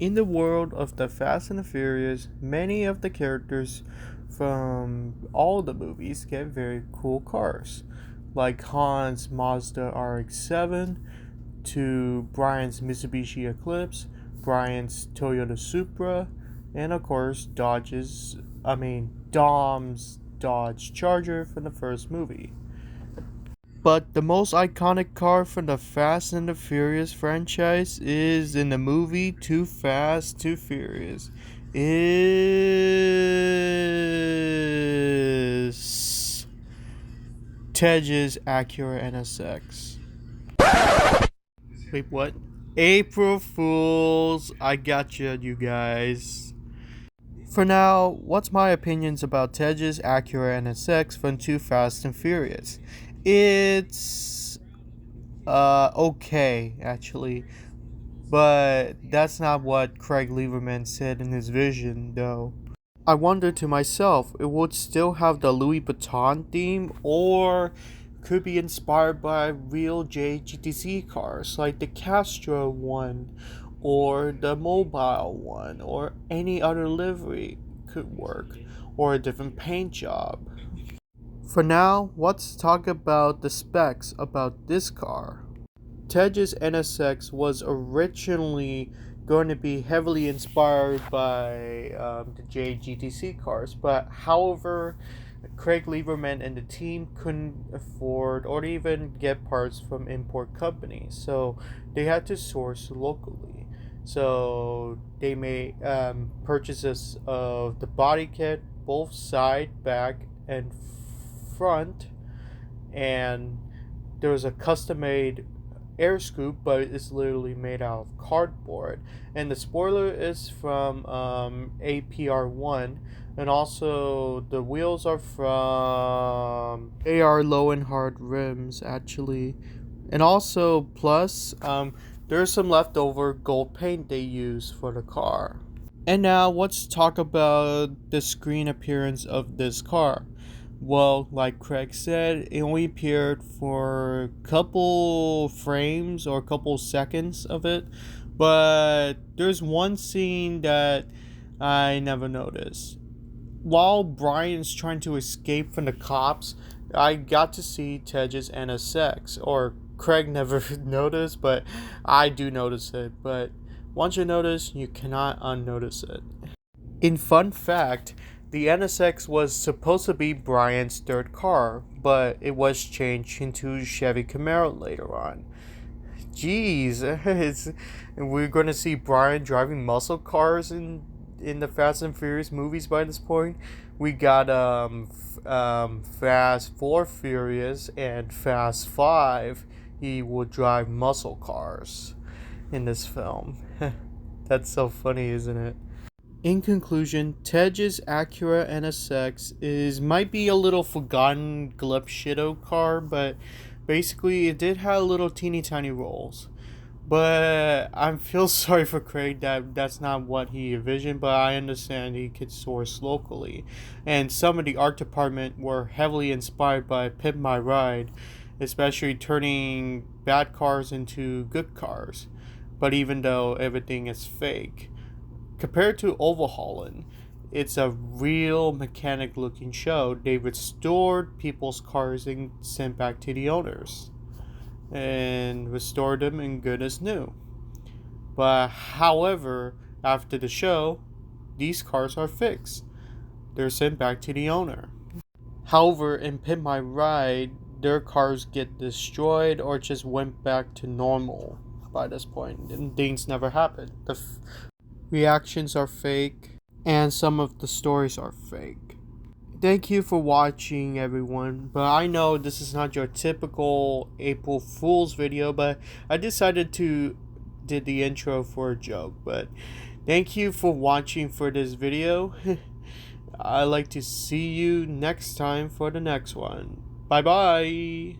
In the world of the Fast and the Furious, many of the characters from all the movies get very cool cars, like Han's Mazda RX-7 to Brian's Mitsubishi Eclipse, Brian's Toyota Supra, and of course Dom's Dodge Charger from the first movie. But the most iconic car from the Fast and the Furious franchise is in the movie Too Fast, Too Furious. Is Tej's Acura NSX. Wait, what? April Fools! I gotcha, you guys. For now, what's my opinions about Tej's Acura NSX from Too Fast and Furious? It's okay, actually, but that's not what Craig Lieberman said in his vision, though. I wonder to myself, it would still have the Louis Vuitton theme, or could be inspired by real JGTC cars like the Castro one, or the Mobile one, or any other livery could work, or a different paint job. For now, let's talk about the specs about this car. Tej's NSX was originally going to be heavily inspired by the JGTC cars, but however, Craig Lieberman and the team couldn't afford or even get parts from import companies, so they had to source locally. So they made purchases of the body kit, both side, back, and front, and there was a custom made air scoop, but it's literally made out of cardboard, and the spoiler is from APR1, and also the wheels are from AR Lowenhard rims, actually, and also plus there's some leftover gold paint they use for the car. And now let's talk about the screen appearance of this car. Well, like Craig said, it only appeared for a couple frames or a couple seconds of it, but there's one scene that I never noticed. While Brian's trying to escape from the cops, I got to see Tej's NSX, or Craig never noticed, but I do notice it. But once you notice, you cannot unnotice it. In fun fact, the NSX was supposed to be Brian's third car, but it was changed into Chevy Camaro later on. Jeez, we're going to see Brian driving muscle cars in the Fast and Furious movies by this point. We got Fast 4 Furious and Fast 5. He will drive muscle cars in this film. That's so funny, isn't it? In conclusion, Tej's Acura NSX might be a little forgotten Glupshido car, but basically it did have little teeny tiny rolls. But I feel sorry for Craig that that's not what he envisioned, but I understand he could source locally. And some of the art department were heavily inspired by Pimp My Ride, especially turning bad cars into good cars. But even though everything is fake, compared to Overhauling, it's a real mechanic looking show. They restored people's cars and sent back to the owners and restored them in good as new. But however, after the show, these cars are fixed. They're sent back to the owner. However, in Pimp My Ride, their cars get destroyed or just went back to normal by this point, and things never happened. The reactions are fake, and some of the stories are fake. Thank you for watching, everyone, but I know this is not your typical April Fool's video, but I decided to did the intro for a joke. But thank you for watching for this video. I'd like to see you next time for the next one. Bye bye.